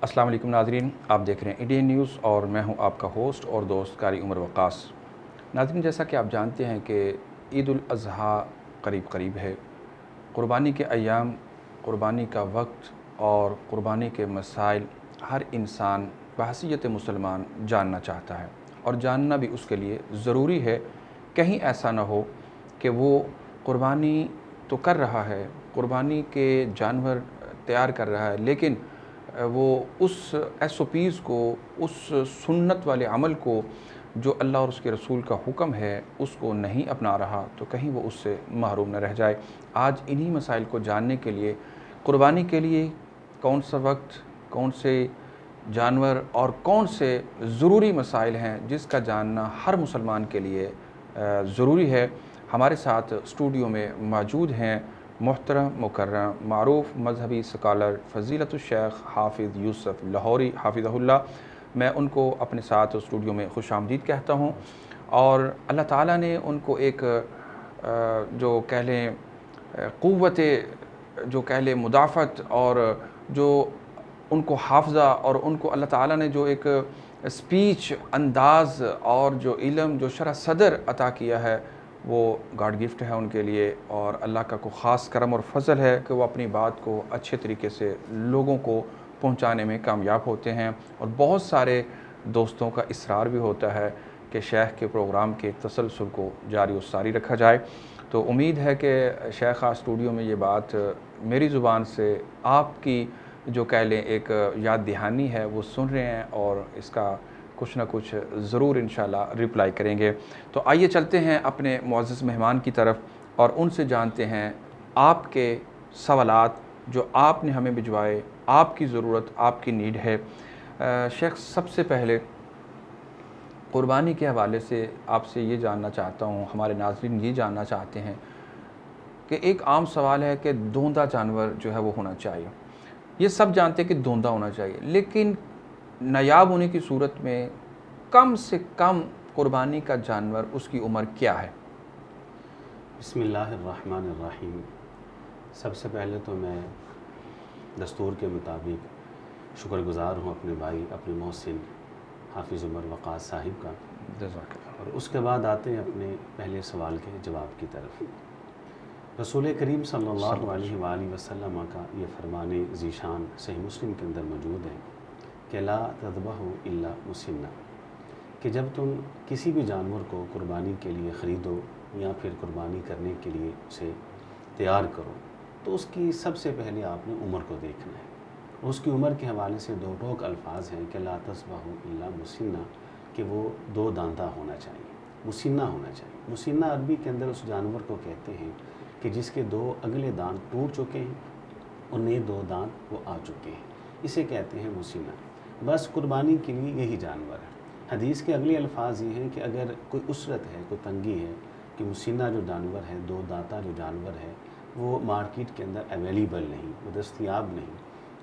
السلام علیکم ناظرین، آپ دیکھ رہے ہیں انڈین نیوز اور میں ہوں آپ کا ہوسٹ اور دوست قاری عمر وقاص۔ ناظرین، جیسا کہ آپ جانتے ہیں کہ عید الاضحیٰ قریب ہے۔ قربانی کے ایام، قربانی کا وقت اور قربانی کے مسائل ہر انسان بحیثیت مسلمان جاننا چاہتا ہے، اور جاننا بھی اس کے لیے ضروری ہے۔ کہیں ایسا نہ ہو کہ وہ قربانی تو کر رہا ہے، قربانی کے جانور تیار کر رہا ہے، لیکن وہ اس SOPs کو، اس سنت والے عمل کو جو اللہ اور اس کے رسول کا حکم ہے اس کو نہیں اپنا رہا، تو کہیں وہ اس سے محروم نہ رہ جائے۔ آج انہی مسائل کو جاننے کے لیے، قربانی کے لیے کون سا وقت، کون سے جانور اور کون سے ضروری مسائل ہیں جس کا جاننا ہر مسلمان کے لیے ضروری ہے، ہمارے ساتھ اسٹوڈیو میں موجود ہیں محترم مکرم معروف مذہبی سکالر فضیلت الشیخ حافظ یوسف لاہوری حافظہ اللہ۔ میں ان کو اپنے ساتھ اسٹوڈیو میں خوش آمدید کہتا ہوں، اور اللہ تعالیٰ نے ان کو ایک جو کہہ لیں قوت، جو کہہ لیں مدافعت، اور جو ان کو حافظہ، اور ان کو اللہ تعالیٰ نے جو ایک اسپیچ انداز اور جو علم، جو شرح صدر عطا کیا ہے، وہ گاڈ گفٹ ہے ان کے لیے، اور اللہ کا کوئی خاص کرم اور فضل ہے کہ وہ اپنی بات کو اچھے طریقے سے لوگوں کو پہنچانے میں کامیاب ہوتے ہیں، اور بہت سارے دوستوں کا اصرار بھی ہوتا ہے کہ شیخ کے پروگرام کے تسلسل کو جاری و ساری رکھا جائے۔ تو امید ہے کہ شیخ اسٹوڈیو میں یہ بات میری زبان سے آپ کی جو کہہ لیں ایک یاد دہانی ہے وہ سن رہے ہیں، اور اس کا کچھ نہ کچھ ضرور انشاءاللہ رپلائی کریں گے۔ تو آئیے چلتے ہیں اپنے معزز مہمان کی طرف اور ان سے جانتے ہیں آپ کے سوالات جو آپ نے ہمیں بھجوائے، آپ کی ضرورت، آپ کی نیڈ ہے۔ شیخ، سب سے پہلے قربانی کے حوالے سے آپ سے یہ جاننا چاہتا ہوں، ہمارے ناظرین یہ جاننا چاہتے ہیں کہ ایک عام سوال ہے کہ دھوندا جانور جو ہے وہ ہونا چاہیے۔ یہ سب جانتے ہیں کہ دھوندا ہونا چاہیے، لیکن نایاب ہونے کی صورت میں کم سے کم قربانی کا جانور اس کی عمر کیا ہے؟ بسم اللہ الرحمن الرحیم۔ سب سے پہلے تو میں دستور کے مطابق شکر گزار ہوں اپنے بھائی، اپنے محسن حافظ عمر وقاص صاحب کا، جزاک اللہ۔ اور اس کے بعد آتے ہیں اپنے پہلے سوال کے جواب کی طرف۔ رسول کریم صلی اللہ علیہ وآلہ وسلم کا یہ فرمان ذیشان صحیح مسلم کے اندر موجود ہے کہ لا تذبحوا الا مسنہ، کہ جب تم کسی بھی جانور کو قربانی کے لیے خریدو یا پھر قربانی کرنے کے لیے اسے تیار کرو، تو اس کی سب سے پہلے آپ نے عمر کو دیکھنا ہے۔ اس کی عمر کے حوالے سے دو ٹوک الفاظ ہیں کہ لا تذبحوا الا مسنہ، کہ وہ دو دانتہ ہونا چاہیے، مسنہ ہونا چاہیے۔ مسنہ عربی کے اندر اس جانور کو کہتے ہیں کہ جس کے دو اگلے دانت ٹوٹ چکے ہیں اور نئے دو دانت وہ آ چکے ہیں، اسے کہتے ہیں مسنہ۔ بس قربانی کے لیے یہی جانور ہے۔ حدیث کے اگلے الفاظ یہ ہیں کہ اگر کوئی اسرت ہے، کوئی تنگی ہے، کہ مسنہ جو جانور ہے، دو دانتہ جو جانور ہے، وہ مارکیٹ کے اندر اویلیبل نہیں، وہ دستیاب نہیں،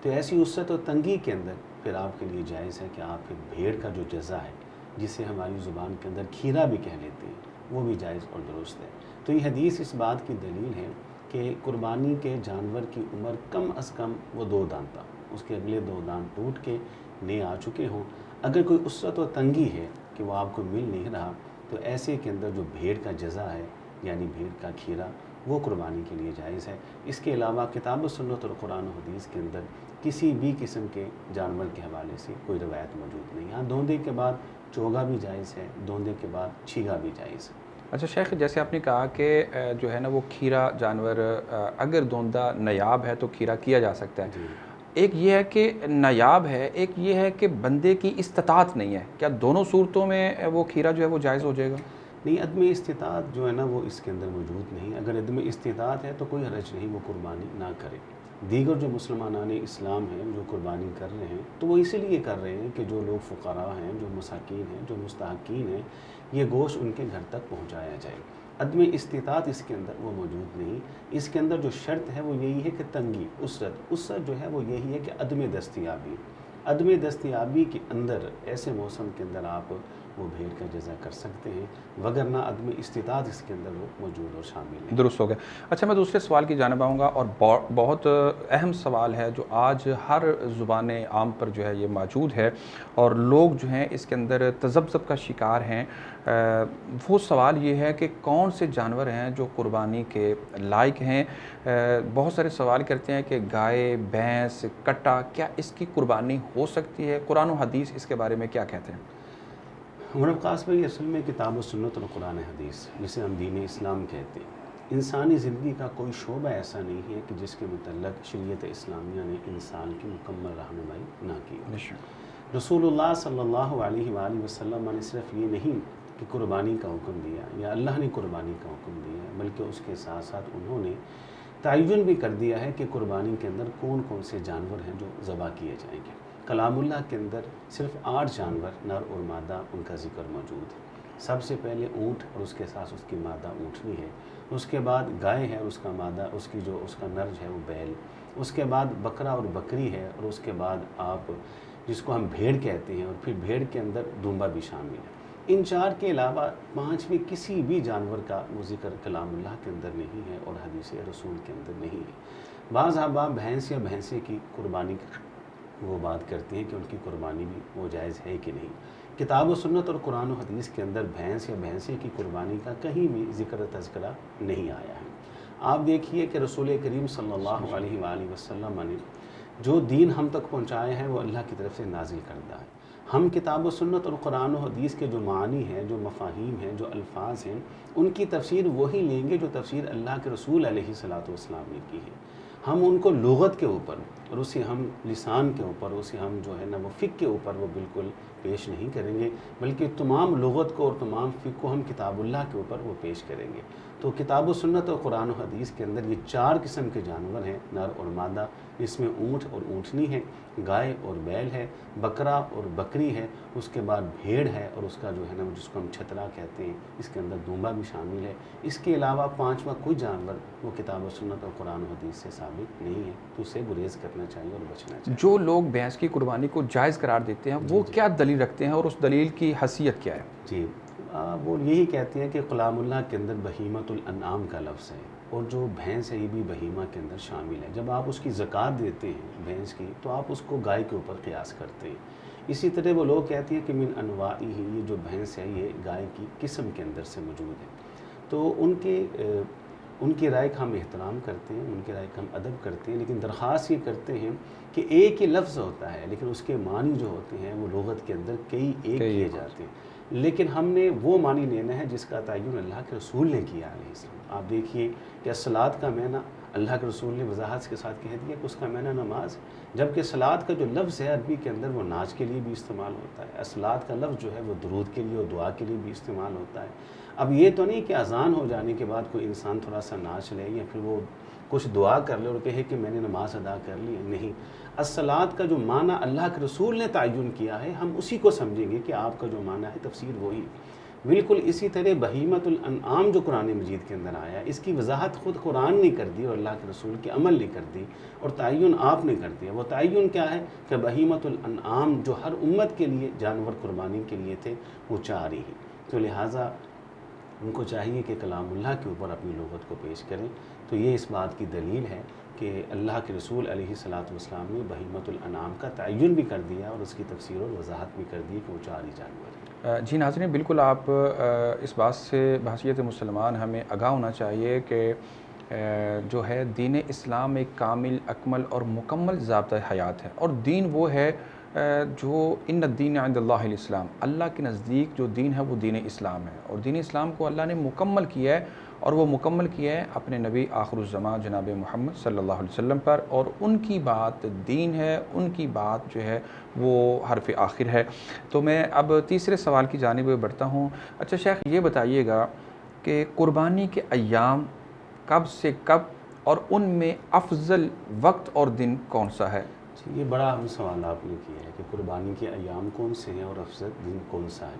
تو ایسی اسرت اور تنگی کے اندر پھر آپ کے لیے جائز ہے کہ آپ پھر بھیڑ کا جو جزا ہے، جسے ہماری زبان کے اندر کھیرا بھی کہہ لیتے ہیں، وہ بھی جائز اور درست ہے۔ تو یہ حدیث اس بات کی دلیل ہے کہ قربانی کے جانور کی عمر کم از کم وہ دو دانتہ، اس کے اگلے دو دانت ٹوٹ کے نئے آ چکے ہوں۔ اگر کوئی اسرت و تنگی ہے کہ وہ آپ کو مل نہیں رہا، تو ایسے کے اندر جو بھیڑ کا جزا ہے، یعنی بھیڑ کا کھیرا، وہ قربانی کے لیے جائز ہے۔ اس کے علاوہ کتاب و سنت اور قرآن و حدیث کے اندر کسی بھی قسم کے جانور کے حوالے سے کوئی روایت موجود نہیں۔ ہاں، دھوندے کے بعد چوگا بھی جائز ہے، دھوندے کے بعد چھیگا بھی جائز ہے۔ اچھا شیخ، جیسے آپ نے کہا کہ جو ہے نا وہ کھیرا جانور اگر دھوندا نایاب ہے تو کھیرا کیا جا سکتا ہے۔ جی، ایک یہ ہے کہ نایاب ہے، ایک یہ ہے کہ بندے کی استطاعت نہیں ہے، کیا دونوں صورتوں میں وہ کھیرا جو ہے وہ جائز ہو جائے گا؟ نہیں، عدم استطاعت جو ہے نا وہ اس کے اندر موجود نہیں۔ اگر عدم استطاعت ہے تو کوئی حرج نہیں، وہ قربانی نہ کرے۔ دیگر جو مسلمانان اسلام ہیں جو قربانی کر رہے ہیں، تو وہ اسی لیے کر رہے ہیں کہ جو لوگ فقراء ہیں، جو مساکین ہیں، جو مستحقین ہیں، یہ گوشت ان کے گھر تک پہنچایا جائے۔ عدم استطاعت اس کے اندر وہ موجود نہیں۔ اس کے اندر جو شرط ہے وہ یہی ہے کہ تنگی، اسرت جو ہے وہ یہی ہے کہ عدم دستیابی۔ عدم دستیابی کے اندر ایسے موسم کے اندر آپ وہ بھیڑ کا جزا کر سکتے ہیں، وگرنہ عدم استطاعت اس کے اندر وہ موجود اور شامل ہے۔ درست ہو گیا۔ اچھا، میں دوسرے سوال کی جانب آؤں گا، اور بہت اہم سوال ہے جو آج ہر زبان عام پر جو ہے یہ موجود ہے، اور لوگ جو ہیں اس کے اندر تذبذب کا شکار ہیں۔ وہ سوال یہ ہے کہ کون سے جانور ہیں جو قربانی کے لائق ہیں؟ بہت سارے سوال کرتے ہیں کہ گائے، بھینس، کٹا، کیا اس کی قربانی ہو سکتی ہے؟ قرآن و حدیث اس کے بارے میں کیا کہتے ہیں؟ عمر عباس بھائی، اصل میں کتاب و سنت اور قرآن حدیث، جسے ہم دین اسلام کہتے ہیں، انسانی زندگی کا کوئی شعبہ ایسا نہیں ہے کہ جس کے متعلق شریعت اسلامیہ نے انسان کی مکمل رہنمائی نہ کی ہو۔ رسول اللہ صلی اللہ علیہ وآلہ وسلم نے صرف یہ نہیں کہ قربانی کا حکم دیا یا اللہ نے قربانی کا حکم دیا ہے، بلکہ اس کے ساتھ ساتھ انہوں نے تعین بھی کر دیا ہے کہ قربانی کے اندر کون کون سے جانور ہیں جو ذبح کیے جائیں گے۔ کلام اللہ کے اندر صرف 8 جانور، نر اور مادہ، ان کا ذکر موجود ہے۔ سب سے پہلے اونٹ اور اس کے ساتھ اس کی مادہ اونٹنی ہے، اس کے بعد گائے ہے اور اس کا مادہ، اس کا نر ہے وہ بیل، اس کے بعد بکرا اور بکری ہے، اور اس کے بعد آپ جس کو ہم بھیڑ کہتے ہیں، اور پھر بھیڑ کے اندر دمبا بھی شامل ہے۔ ان 4 کے علاوہ 5ویں کسی بھی جانور کا وہ ذکر کلام اللہ کے اندر نہیں ہے اور حدیث رسول کے اندر نہیں ہے۔ بعض احباب بھینس یا بھینسے کی قربانی وہ بات کرتے ہیں کہ ان کی قربانی بھی وہ جائز ہے کہ نہیں۔ کتاب و سنت اور قرآن و حدیث کے اندر بھینس یا بھینسے کی قربانی کا کہیں بھی ذکر و تذکرہ نہیں آیا ہے۔ آپ دیکھیے کہ رسول کریم صلی اللہ علیہ وآلہ وسلم نے جو دین ہم تک پہنچایا ہے وہ اللہ کی طرف سے نازل کردہ ہے۔ ہم کتاب و سنت اور قرآن و حدیث کے جو معنی ہیں، جو مفاہیم ہیں، جو الفاظ ہیں، ان کی تفسیر وہی لیں گے جو تفسیر اللہ کے رسول علیہ الصلوۃ والسلام نے کی ہے۔ ہم ان کو لغت کے اوپر اور اسے ہم لسان کے اوپر، اسے ہم جو ہے نا وہ فقہ کے اوپر وہ بالکل پیش نہیں کریں گے، بلکہ تمام لغت کو اور تمام فقہ کو ہم کتاب اللہ کے اوپر وہ پیش کریں گے۔ تو کتاب و سنت اور قرآن و حدیث کے اندر یہ 4 قسم کے جانور ہیں، نر اور مادہ، اس میں اونٹ اور اونٹنی ہے، گائے اور بیل ہے، بکرا اور بکری ہے، اس کے بعد بھیڑ ہے، اور اس کا جو ہے نا جس کو ہم چھترا کہتے ہیں، اس کے اندر دمبا بھی شامل ہے۔ اس کے علاوہ 5واں کوئی جانور وہ کتاب و سنت اور قرآن و حدیث سے ثابت نہیں ہے، تو اسے گریز کرنا چاہیے اور بچنا چاہیے۔ جو لوگ بھینس کی قربانی کو جائز قرار دیتے ہیں وہ کیا دلیل رکھتے ہیں، اور اس دلیل کی حیثیت کیا ہے؟ جی، وہ یہی کہتے ہیں کہ کلام اللہ کے اندر بہیمۃ الانعام کا لفظ ہے، اور جو بھینس ہے یہ بھی بہیمہ کے اندر شامل ہے۔ جب آپ اس کی زکوٰۃ دیتے ہیں بھینس کی، تو آپ اس کو گائے کے اوپر قیاس کرتے ہیں۔ اسی طرح وہ لوگ کہتے ہیں کہ من انواعی ہی، یہ جو بھینس ہے یہ گائے کی قسم کے اندر سے موجود ہے۔ تو ان کی رائے کا ہم احترام کرتے ہیں، ان کی رائے کا ہم ادب کرتے ہیں، لیکن درخواست یہ کرتے ہیں کہ ایک ہی لفظ ہوتا ہے لیکن اس کے معنی جو ہوتے ہیں وہ لغت کے اندر کئی ایک کیے جاتے ہیں، لیکن ہم نے وہ معنی لینا ہے جس کا تعین اللہ کے رسول نے کیا علیہ السلام۔ آپ دیکھیے کہ الصلاۃ کا معنی اللہ کے رسول نے وضاحت کے ساتھ کہہ دیا کہ اس کا معنی نماز، جبکہ صلاۃ کا جو لفظ ہے عربی کے اندر وہ ناچ کے لیے بھی استعمال ہوتا ہے، الصلاۃ کا لفظ جو ہے وہ درود کے لیے اور دعا کے لیے بھی استعمال ہوتا ہے۔ اب یہ تو نہیں کہ اذان ہو جانے کے بعد کوئی انسان تھوڑا سا ناچ لے یا پھر وہ کچھ دعا کر لے اور کہے کہ میں نے نماز ادا کر لی، نہیں۔ الصلاۃ کا جو معنی اللہ کے رسول نے تعین کیا ہے ہم اسی کو سمجھیں گے کہ آپ کا جو معنی ہے تفسیر وہی۔ بالکل اسی طرح بہیمۃ الانعام جو قرآن مجید کے اندر آیا ہے اس کی وضاحت خود قرآن نے کر دی اور اللہ کے رسول کے عمل نے کر دی، اور تعین آپ نے کر دیا۔ وہ تعین کیا ہے کہ بہیمۃ الانعام جو ہر امت کے لیے جانور قربانی کے لیے تھے وہ 4 ہی ہیں، تو لہٰذا ان کو چاہیے کہ کلام اللہ کے اوپر اپنی لغت کو پیش کریں۔ تو یہ اس بات کی دلیل ہے کہ اللہ کے رسول علیہ الصلوۃ والسلام نے بہیمۃ الانعام کا تعین بھی کر دیا اور اس کی تفسیر اور وضاحت بھی کر دی کہ وہ 4 ہی جانور ہیں۔ جی ناظرین، بالکل آپ اس بات سے بحیثیت مسلمان ہمیں آگاہ ہونا چاہیے کہ جو ہے دین اسلام ایک کامل، اکمل اور مکمل ضابطۂ حیات ہے، اور دین وہ ہے جو ان الدین عند اللہ الاسلام، اللہ کے نزدیک جو دین ہے وہ دین اسلام ہے، اور دین اسلام کو اللہ نے مکمل کیا ہے، اور وہ مکمل کیا ہے اپنے نبی آخر الزمان جناب محمد صلی اللہ علیہ وسلم پر، اور ان کی بات دین ہے، ان کی بات جو ہے وہ حرف آخر ہے۔ تو میں اب تیسرے سوال کی جانب بڑھتا ہوں۔ اچھا شیخ، یہ بتائیے گا کہ قربانی کے ایام کب سے کب اور ان میں افضل وقت اور دن کون سا ہے؟ یہ بڑا اہم سوال آپ نے کیا ہے کہ قربانی کے ایام کون سے ہیں اور افضل دن کون سا ہے۔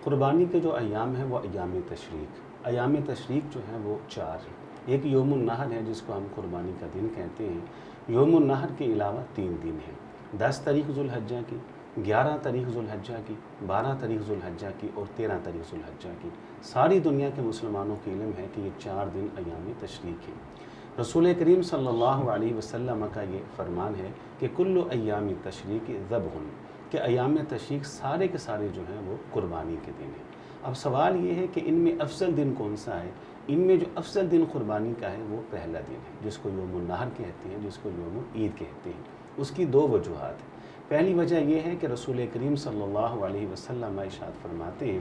قربانی کے جو ایام ہیں وہ ایام تشریق، ایام تشریق جو ہیں وہ 4 ہیں۔ ایک یوم النحر ہے جس کو ہم قربانی کا دن کہتے ہیں۔ یوم النحر کے علاوہ 3 دن ہیں، 10 تاریخ ذوالحجہ کی، 11 تاریخ ذوالحجہ کی، 12 تاریخ ذوالحجہ کی اور 13 تاریخ ذوالحجہ کی۔ ساری دنیا کے مسلمانوں کو علم ہے کہ یہ 4 دن ایام تشریق ہیں۔ رسول کریم صلی اللہ علیہ وسلم کا یہ فرمان ہے کہ کل ایام تشریق ذبح، کہ ایام تشریق سارے کے سارے جو ہیں وہ قربانی کے دن ہیں۔ اب سوال یہ ہے کہ ان میں افضل دن کون سا ہے؟ ان میں جو افضل دن قربانی کا ہے وہ پہلا دن ہے، جس کو یوم النحر کہتے ہیں، جس کو یوم عید کہتے ہیں۔ اس کی 2 وجوہات ہیں۔ پہلی وجہ یہ ہے کہ رسول کریم صلی اللہ علیہ وسلم ارشاد فرماتے ہیں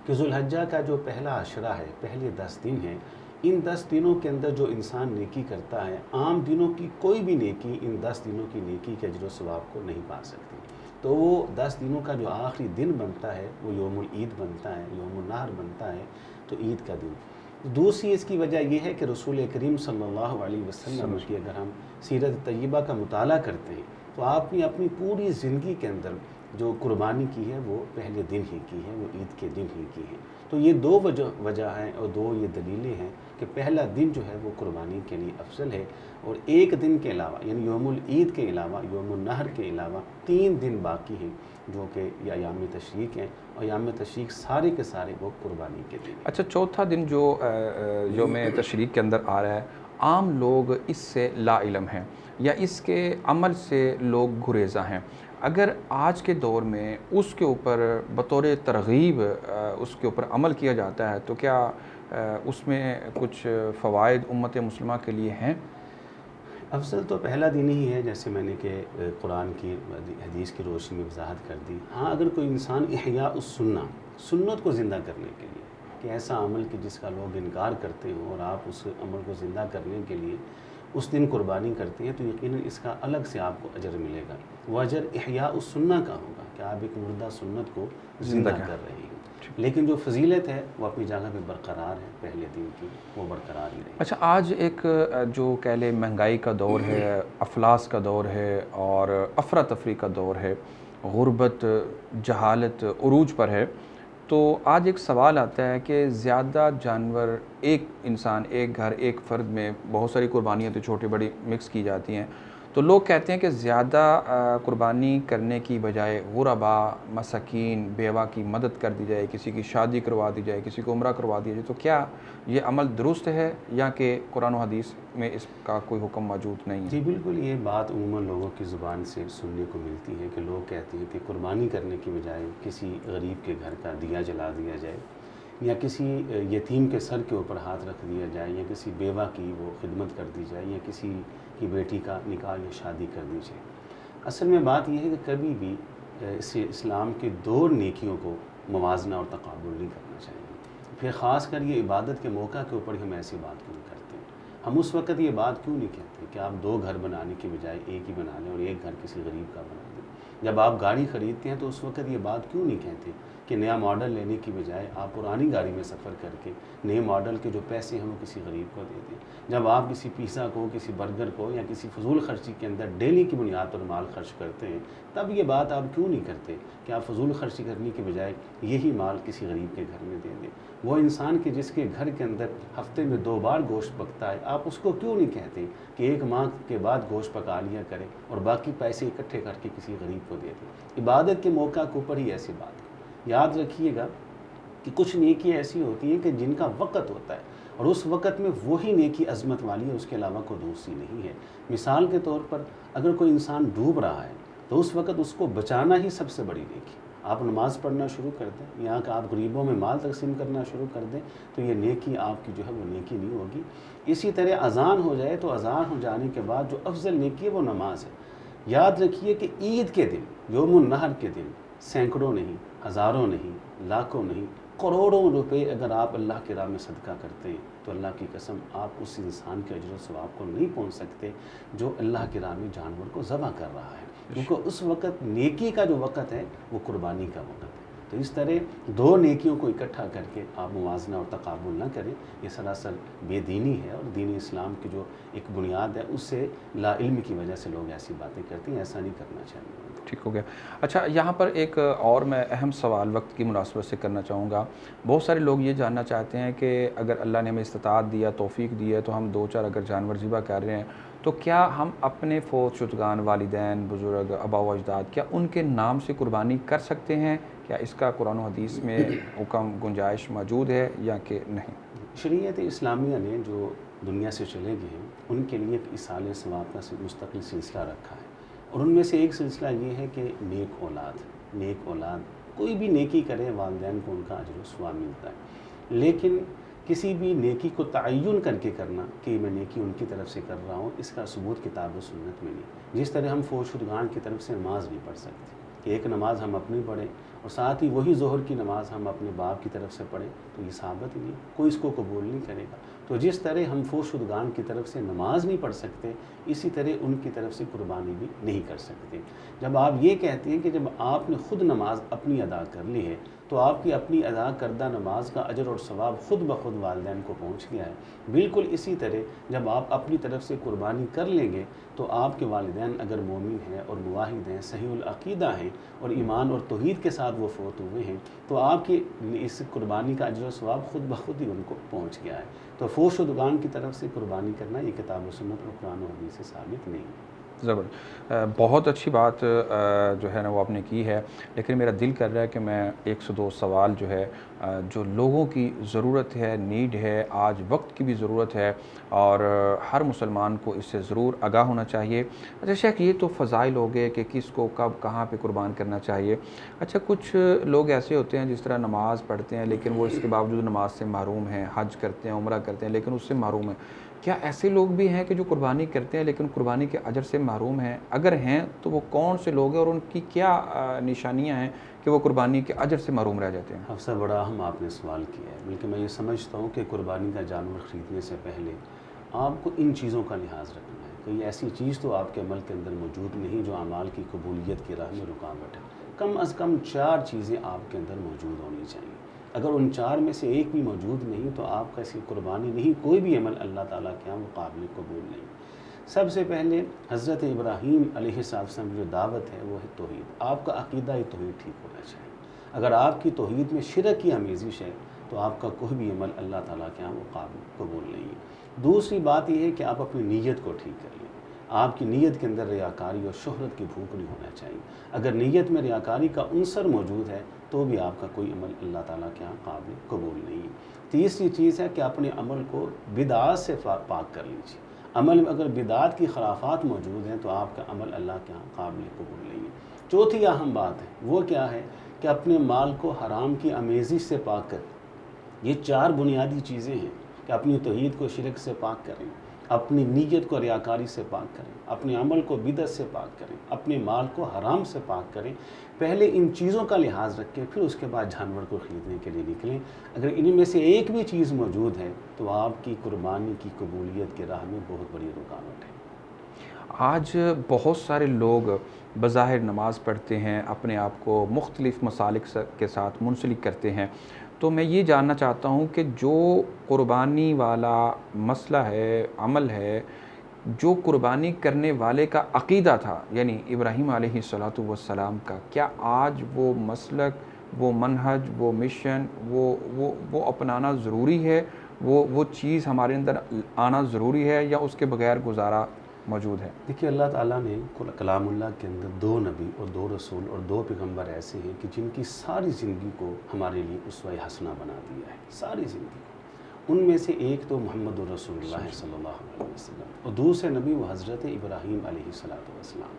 کہ ذوالحجہ کا جو پہلا عشرہ ہے، پہلے 10 دن ہیں، ان 10 دنوں کے اندر جو انسان نیکی کرتا ہے، عام دنوں کی کوئی بھی نیکی ان 10 دنوں کی نیکی کے اجر و ثواب کو نہیں پا سکتی۔ تو وہ 10 دنوں کا جو آخری دن بنتا ہے وہ یوم العید بنتا ہے، یوم النحر بنتا ہے، تو عید کا دن۔ دوسری اس کی وجہ یہ ہے کہ رسول کریم صلی اللہ علیہ وسلم کی اگر ہم سیرت طیبہ کا مطالعہ کرتے ہیں تو آپ نے اپنی پوری زندگی کے اندر جو قربانی کی ہے وہ پہلے دن ہی کی ہے، وہ عید کے دن ہی کی ہے۔ تو یہ 2 وجہ ہیں اور 2 یہ دلیلیں ہیں کہ پہلا دن جو ہے وہ قربانی کے لیے افضل ہے، اور ایک دن کے علاوہ یعنی یوم العید کے علاوہ، یوم النحر کے علاوہ 3 دن باقی ہیں جو کہ یہ ایام تشریق ہیں، اور ایام تشریق سارے کے سارے وہ قربانی کے دن ہیں۔ اچھا، چوتھا دن جو یوم تشریق کے اندر آ رہا ہے، عام لوگ اس سے لا علم ہیں یا اس کے عمل سے لوگ گریزاں ہیں۔ اگر آج کے دور میں اس کے اوپر بطور ترغیب اس کے اوپر عمل کیا جاتا ہے تو کیا اس میں کچھ فوائد امت مسلمہ کے لیے ہیں؟ افضل تو پہلا دن ہی ہے، جیسے میں نے کہ قرآن کی حدیث کی روشنی میں وضاحت کر دی۔ ہاں، اگر کوئی انسان احیاء السنہ، سنت کو زندہ کرنے کے لیے، کہ ایسا عمل کہ جس کا لوگ انکار کرتے ہوں اور آپ اس عمل کو زندہ کرنے کے لیے اس دن قربانی کرتے ہیں، تو یقیناً اس کا الگ سے آپ کو اجر ملے گا۔ وہ اجر احیاء السنہ کا ہوگا کہ آپ ایک مردہ سنت کو زندہ کر رہے ہیں۔ لیکن جو فضیلت ہے وہ اپنی جگہ پہ برقرار ہے، پہلے دن کی وہ برقرار ہی رہے گی۔ اچھا، آج ایک جو کہہ لیں مہنگائی کا دور ہے، افلاس کا دور ہے اور افراتفری کا دور ہے، غربت، جہالت عروج پر ہے، تو آج ایک سوال آتا ہے کہ زیادہ جانور ایک انسان، ایک گھر، ایک فرد میں بہت ساری قربانیاں تو چھوٹی بڑی مکس کی جاتی ہیں، تو لوگ کہتے ہیں کہ زیادہ قربانی کرنے کی بجائے غرباء، مساکین، بیوہ کی مدد کر دی جائے، کسی کی شادی کروا دی جائے، کسی کو عمرہ کروا دیا جائے، تو کیا یہ عمل درست ہے یا کہ قرآن و حدیث میں اس کا کوئی حکم موجود نہیں ہے؟ جی بالکل، یہ بات عموماً لوگوں کی زبان سے سننے کو ملتی ہے کہ لوگ کہتے ہیں کہ قربانی کرنے کی بجائے کسی غریب کے گھر کا دیا جلا دیا جائے، یا کسی یتیم کے سر کے اوپر ہاتھ رکھ دیا جائے، یا کسی بیوہ کی وہ خدمت کر دی جائے، یا کسی کی بیٹی کا نکاح یا شادی کر دی جائے۔ اصل میں بات یہ ہے کہ کبھی بھی اسلام کے 2 نیکیوں کو موازنہ اور تقابل نہیں کرنا چاہیے۔ پھر خاص کر یہ عبادت کے موقع کے اوپر ہم ایسی بات کیوں کرتے ہیں؟ ہم اس وقت یہ بات کیوں نہیں کہتے کہ آپ 2 گھر بنانے کی بجائے ایک ہی بنا لیں اور ایک گھر کسی غریب کا بنا دیں؟ جب آپ گاڑی خریدتے ہیں تو اس وقت یہ بات کیوں نہیں کہتے کہ نیا ماڈل لینے کی بجائے آپ پرانی گاڑی میں سفر کر کے نئے ماڈل کے جو پیسے ہیں وہ کسی غریب کو دے دیں؟ جب آپ کسی پیزا کو، کسی برگر کو یا کسی فضول خرچی کے اندر ڈیلی کی بنیاد پر مال خرچ کرتے ہیں، تب یہ بات آپ کیوں نہیں کرتے کہ آپ فضول خرچی کرنے کے بجائے یہی مال کسی غریب کے گھر میں دے دیں؟ وہ انسان کہ جس کے گھر کے اندر ہفتے میں 2 بار گوشت پکتا ہے، آپ اس کو کیوں نہیں کہتے کہ 1 ماہ کے بعد گوشت پکا لیا کرے اور باقی پیسے اکٹھے کر کے کسی غریب کو دے دیں؟ عبادت کے موقع کے اوپر ہی ایسی بات ہے۔ یاد رکھیے گا کہ کچھ نیکیاں ایسی ہوتی ہیں کہ جن کا وقت ہوتا ہے اور اس وقت میں وہی نیکی عظمت والی ہے، اس کے علاوہ کوئی دوسری نہیں ہے۔ مثال کے طور پر اگر کوئی انسان ڈوب رہا ہے تو اس وقت اس کو بچانا ہی سب سے بڑی نیکی۔ آپ نماز پڑھنا شروع کر دیں، یہاں کہ آپ غریبوں میں مال تقسیم کرنا شروع کر دیں تو یہ نیکی آپ کی جو ہے وہ نیکی نہیں ہوگی۔ اسی طرح اذان ہو جائے تو اذان ہو جانے کے بعد جو افضل نیکی ہے وہ نماز ہے۔ یاد رکھیے کہ عید کے دن، یوم النحر کے دن، سینکڑوں نہیں، ہزاروں نہیں، لاکھوں نہیں، کروڑوں روپے اگر آپ اللہ کی راہ میں صدقہ کرتے ہیں تو اللہ کی قسم آپ اس انسان کے اجر و ثواب کو نہیں پہنچ سکتے جو اللہ کی راہ میں جانور کو ذبح کر رہا ہے، کیونکہ اس وقت نیکی کا جو وقت ہے وہ قربانی کا وقت ہے۔ تو اس طرح 2 نیکیوں کو اکٹھا کر کے آپ موازنہ اور تقابل نہ کریں، یہ سراسر بے دینی ہے، اور دین اسلام کی جو ایک بنیاد ہے اس سے لا علم کی وجہ سے لوگ ایسی باتیں کرتے ہیں، ایسا نہیں کرنا چاہیے۔ ٹھیک ہو گیا۔ اچھا، یہاں پر ایک اور میں اہم سوال وقت کی مناسبت سے کرنا چاہوں گا۔ بہت سارے لوگ یہ جاننا چاہتے ہیں کہ اگر اللہ نے ہمیں استطاعت دیا، توفیق دی ہے، تو ہم 2-4 اگر جانور ذبح کر رہے ہیں تو کیا ہم اپنے فوت شدگان والدین، بزرگ، آباء و اجداد، کیا ان کے نام سے قربانی کر سکتے ہیں؟ کیا اس کا قرآن و حدیث میں حکم گنجائش موجود ہے یا کہ نہیں؟ شریعت اسلامیہ نے جو دنیا سے چلے گئے ہیں ان کے لیے ایک ایصال ثواب کا مستقل سلسلہ رکھا ہے، اور ان میں سے ایک سلسلہ یہ ہے کہ نیک اولاد کوئی بھی نیکی کرے والدین کو ان کا اجر و ثواب ملتا ہے، لیکن کسی بھی نیکی کو تعین کر کے کرنا کہ میں نیکی ان کی طرف سے کر رہا ہوں، اس کا ثبوت کتاب و سنت میں نہیں۔ جس طرح ہم فوت شدگان کی طرف سے نماز نہیں پڑھ سکتے کہ ایک نماز ہم اپنی پڑھیں اور ساتھ ہی وہی ظہر کی نماز ہم اپنے باپ کی طرف سے پڑھیں، تو یہ ثابت ہی نہیں، کوئی اس کو قبول نہیں کرے گا۔ تو جس طرح ہم فوت شدگان کی طرف سے نماز نہیں پڑھ سکتے، اسی طرح ان کی طرف سے قربانی بھی نہیں کر سکتے۔ جب آپ یہ کہتے ہیں کہ جب آپ نے خود نماز اپنی ادا کر لی ہے تو آپ کی اپنی ادا کردہ نماز کا اجر اور ثواب خود بخود والدین کو پہنچ گیا ہے، بالکل اسی طرح جب آپ اپنی طرف سے قربانی کر لیں گے تو آپ کے والدین اگر مومن ہیں اور موحد ہیں، صحیح العقیدہ ہیں اور ایمان اور توحید کے ساتھ وہ فوت ہوئے ہیں، تو آپ کی اس قربانی کا اجر و ثواب خود بخود ہی ان کو پہنچ گیا ہے۔ تو فوت شدگان کی طرف سے قربانی کرنا یہ کتاب و سنت اور قرآن و حدیث سے ثابت نہیں ہے۔ بہت اچھی بات جو ہے نا وہ آپ نے کی ہے، لیکن میرا دل کر رہا ہے کہ میں ایک سے دو سوال جو ہے جو لوگوں کی ضرورت ہے، نیڈ ہے، آج وقت کی بھی ضرورت ہے اور ہر مسلمان کو اس سے ضرور آگاہ ہونا چاہیے۔ اچھا شیخ، یہ تو فضائل ہو گئے کہ کس کو کب کہاں پہ قربان کرنا چاہیے۔ اچھا کچھ لوگ ایسے ہوتے ہیں جس طرح نماز پڑھتے ہیں لیکن وہ اس کے باوجود نماز سے محروم ہیں، حج کرتے ہیں، عمرہ کرتے ہیں لیکن اس سے محروم ہیں۔ کیا ایسے لوگ بھی ہیں کہ جو قربانی کرتے ہیں لیکن قربانی کے اجر سے محروم ہیں؟ اگر ہیں تو وہ کون سے لوگ ہیں اور ان کی کیا نشانیاں ہیں کہ وہ قربانی کے اجر سے محروم رہ جاتے ہیں؟ افسر بڑا اہم آپ نے سوال کیا ہے، بلکہ میں یہ سمجھتا ہوں کہ قربانی کا جانور خریدنے سے پہلے آپ کو ان چیزوں کا لحاظ رکھنا ہے۔ کوئی ایسی چیز تو آپ کے عمل کے اندر موجود نہیں جو اعمال کی قبولیت کی راہ میں رکاوٹ ہے۔ کم از کم 4 چیزیں آپ کے اندر موجود ہونی چاہیے۔ اگر ان 4 میں سے ایک بھی موجود نہیں تو آپ کا ایسی قربانی نہیں، کوئی بھی عمل اللہ تعالیٰ کے یہاں قابل قبول نہیں۔ سب سے پہلے حضرت ابراہیم علیہ السلام کی جو دعوت ہے وہ ہے توحید۔ آپ کا عقیدہ توحید ٹھیک ہونا چاہیے۔ اگر آپ کی توحید میں شرک کی آمیزش ہے تو آپ کا کوئی بھی عمل اللہ تعالیٰ کے یہاں وہ قابل قبول نہیں ہے۔ دوسری بات یہ ہے کہ آپ اپنی نیت کو ٹھیک کر لیں۔ آپ کی نیت کے اندر ریاکاری اور شہرت کی بھوک نہیں ہونا چاہیے۔ اگر نیت میں ریاکاری کا عنصر موجود ہے تو بھی آپ کا کوئی عمل اللہ تعالیٰ کے یہاں قابل قبول نہیں ہے۔ تیسری چیز ہے کہ اپنے عمل کو بدعات سے پاک کر لیجیے۔ عمل میں اگر بدعات کی خرافات موجود ہیں تو آپ کا عمل اللہ کے یہاں قابل قبول نہیں ہے۔ چوتھی اہم بات ہے وہ کیا ہے کہ اپنے مال کو حرام کی آمیزش سے پاک کریں۔ یہ 4 بنیادی چیزیں ہیں کہ اپنی توحید کو شرک سے پاک کریں، اپنی نیت کو ریاکاری سے پاک کریں، اپنے عمل کو بدعت سے پاک کریں، اپنے مال کو حرام سے پاک کریں۔ پہلے ان چیزوں کا لحاظ رکھیں، پھر اس کے بعد جانور کو خریدنے کے لیے نکلیں۔ اگر ان میں سے ایک بھی چیز موجود ہے تو آپ کی قربانی کی قبولیت کی راہ میں بہت بڑی رکاوٹ ہے۔ آج بہت سارے لوگ بظاہر نماز پڑھتے ہیں، اپنے آپ کو مختلف مسالک کے ساتھ منسلک کرتے ہیں، تو میں یہ جاننا چاہتا ہوں کہ جو قربانی والا مسئلہ ہے، عمل ہے، جو قربانی کرنے والے کا عقیدہ تھا یعنی ابراہیم علیہ السلام کا، کیا آج وہ مسلک، وہ منہج، وہ مشن، وہ اپنانا ضروری ہے؟ وہ چیز ہمارے اندر آنا ضروری ہے یا اس کے بغیر گزارا موجود ہے؟ دیکھیے، اللہ تعالیٰ نے کلام اللہ کے اندر 2 نبی اور 2 رسول اور 2 پیغمبر ایسے ہیں کہ جن کی ساری زندگی کو ہمارے لیے اسوہ حسنہ بنا دیا ہے، ساری زندگی کو۔ ان میں سے ایک تو محمد الرسول اللہ صلی اللہ علیہ وسلم اور دوسرے نبی وہ حضرت ابراہیم علیہ السلام۔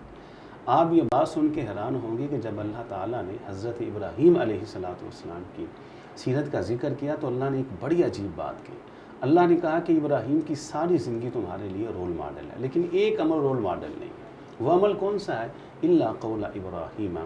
آپ یہ بات سن کے حیران ہوں گے کہ جب اللہ تعالیٰ نے حضرت ابراہیم علیہ السلام کی سیرت کا ذکر کیا تو اللہ نے ایک بڑی عجیب بات کی۔ اللہ نے کہا کہ ابراہیم کی ساری زندگی تمہارے لیے رول ماڈل ہے، لیکن ایک عمل رول ماڈل نہیں ہے۔ وہ عمل کون سا ہے؟ الا قول ابراہیم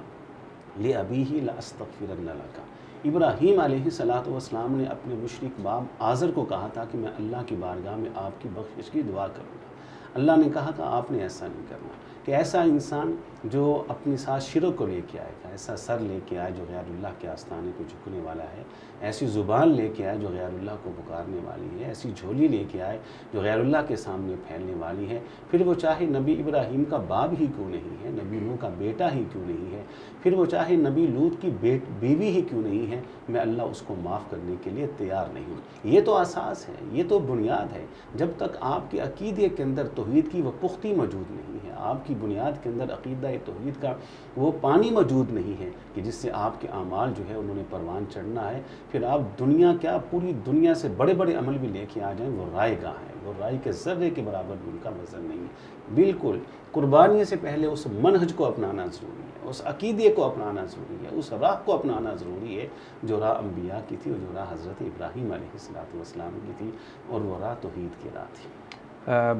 لأبیہ لأستغفرن لک۔ ابراہیم علیہ السلام نے اپنے مشرک باپ آزر کو کہا تھا کہ میں اللہ کی بارگاہ میں آپ کی بخشش کی دعا کروں گا۔ اللہ نے کہا کہ آپ نے ایسا نہیں کرنا، کہ ایسا انسان جو اپنے ساتھ شرک کو لے کے آئے گا، ایسا سر لے کے آئے جو غیر اللہ کے آستانے کو جھکنے والا ہے، ایسی زبان لے کے آئے جو غیر اللہ کو پکارنے والی ہے، ایسی جھولی لے کے آئے جو غیر اللہ کے سامنے پھیلنے والی ہے، پھر وہ چاہے نبی ابراہیم کا باپ ہی کیوں نہیں ہے، نبی نوح کا بیٹا ہی کیوں نہیں ہے، پھر وہ چاہے نبی لوط کی بیوی ہی کیوں نہیں ہے، میں اللہ اس کو معاف کرنے کے لیے تیار نہیں ہوں۔ یہ تو اساس ہے، یہ تو بنیاد ہے۔ جب تک آپ کے عقیدے کے اندر توحید کی وہ پختی موجود نہیں ہے، آپ کی بنیاد کے اندر عقیدہ توحید کا وہ پانی موجود نہیں ہے کہ جس سے آپ کے اعمال جو ہے انہوں نے پروان چڑھنا ہے، پھر آپ دنیا کیا پوری دنیا سے بڑے بڑے عمل بھی لے کے آ جائیں، وہ رائے گاہ ہے، وہ رائے کے ذرے کے برابر بھی ان کا وزن نہیں ہے۔ بالکل قربانی سے پہلے اس منہج کو اپنانا ضروری ہے، اس عقیدے کو اپنانا ضروری ہے، اس راہ کو اپنانا ضروری ہے جو راہ انبیاء کی تھی اور جو راہ حضرت ابراہیم علیہ السلام کی تھی، اور وہ راہ توحید کی راہ تھی۔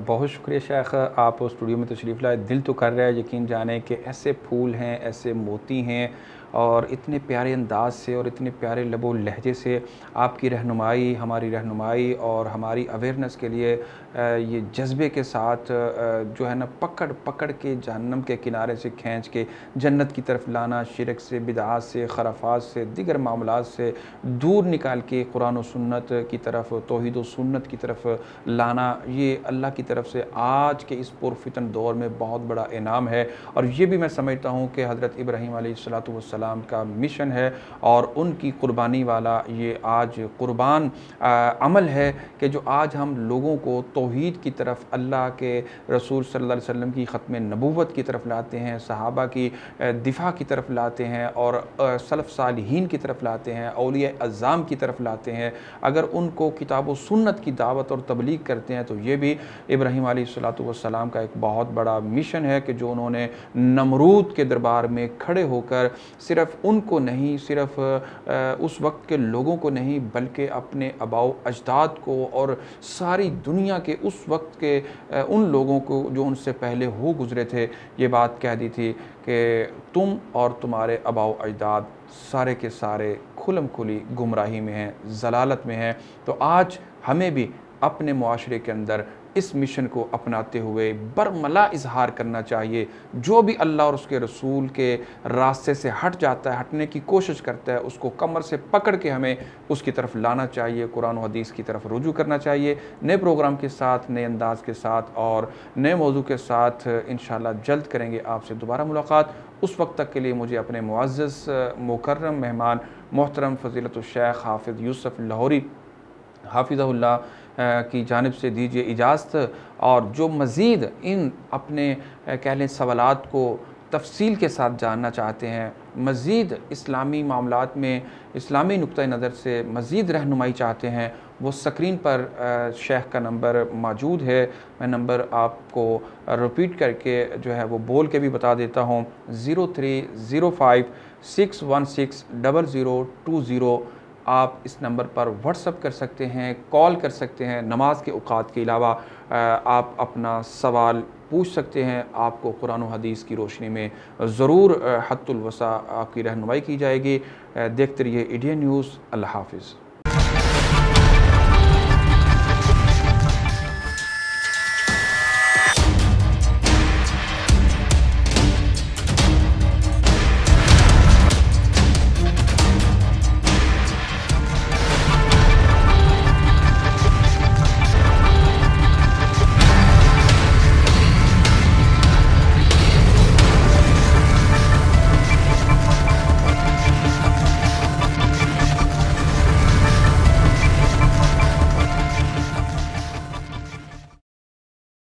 بہت شکریہ شیخ، آپ اسٹوڈیو میں تشریف لائے۔ دل تو کر رہا ہے یقین جانے کہ ایسے پھول ہیں، ایسے موتی ہیں، اور اتنے پیارے انداز سے اور اتنے پیارے لب و لہجے سے آپ کی رہنمائی، ہماری رہنمائی اور ہماری اویئرنس کے لیے یہ جذبے کے ساتھ جو ہے نا پکڑ کے جہنم کے کنارے سے کھینچ کے جنت کی طرف لانا، شرک سے، بدعات سے، خرافات سے، دیگر معاملات سے دور نکال کے قرآن و سنت کی طرف، توحید و سنت کی طرف لانا، یہ اللہ کی طرف سے آج کے اس پرفتن دور میں بہت بڑا انعام ہے۔ اور یہ بھی میں سمجھتا ہوں کہ حضرت ابراہیم علیہ السلام کا مشن ہے، اور ان کی قربانی والا یہ آج قربان عمل ہے کہ جو آج ہم لوگوں کو توحید کی طرف، اللہ کے رسول صلی اللہ علیہ وسلم کی ختم نبوت کی طرف لاتے ہیں، صحابہ کی دفاع کی طرف لاتے ہیں، اور سلف صالحین کی طرف لاتے ہیں، اولیاء اعظام کی طرف لاتے ہیں۔ اگر ان کو کتاب و سنت کی دعوت اور تبلیغ کرتے ہیں تو یہ بھی ابراہیم علیہ السلام کا ایک بہت بڑا مشن ہے کہ جو انہوں نے نمرود کے دربار میں کھڑے ہو کر صرف ان کو نہیں، صرف اس وقت کے لوگوں کو نہیں، بلکہ اپنے آباء و اجداد کو اور ساری دنیا کے اس وقت کے ان لوگوں کو جو ان سے پہلے ہو گزرے تھے، یہ بات کہہ دی تھی کہ تم اور تمہارے آباء و اجداد سارے کے سارے کھلم کھلی گمراہی میں ہیں، ضلالت میں ہیں۔ تو آج ہمیں بھی اپنے معاشرے کے اندر اس مشن کو اپناتے ہوئے برملا اظہار کرنا چاہیے۔ جو بھی اللہ اور اس کے رسول کے راستے سے ہٹ جاتا ہے، ہٹنے کی کوشش کرتا ہے، اس کو کمر سے پکڑ کے ہمیں اس کی طرف لانا چاہیے، قرآن و حدیث کی طرف رجوع کرنا چاہیے۔ نئے پروگرام کے ساتھ، نئے انداز کے ساتھ اور نئے موضوع کے ساتھ انشاءاللہ جلد کریں گے آپ سے دوبارہ ملاقات۔ اس وقت تک کے لیے مجھے اپنے معزز مکرم مہمان محترم فضیلت الشیخ حافظ یوسف لاہوری حافظہ اللہ کی جانب سے دیجیے اجازت، اور جو مزید ان اپنے کہہ لیں سوالات کو تفصیل کے ساتھ جاننا چاہتے ہیں، مزید اسلامی معاملات میں اسلامی نقطہ نظر سے مزید رہنمائی چاہتے ہیں، وہ سکرین پر شیخ کا نمبر موجود ہے۔ میں نمبر آپ کو ریپیٹ کر کے جو ہے وہ بول کے بھی بتا دیتا ہوں، 0305 616 0020۔ آپ اس نمبر پر واٹس اپ کر سکتے ہیں، کال کر سکتے ہیں۔ نماز کے اوقات کے علاوہ آپ اپنا سوال پوچھ سکتے ہیں، آپ کو قرآن و حدیث کی روشنی میں ضرور حد الوسع آپ کی رہنمائی کی جائے گی۔ دیکھتے رہیے ایڈین نیوز۔ اللہ حافظ۔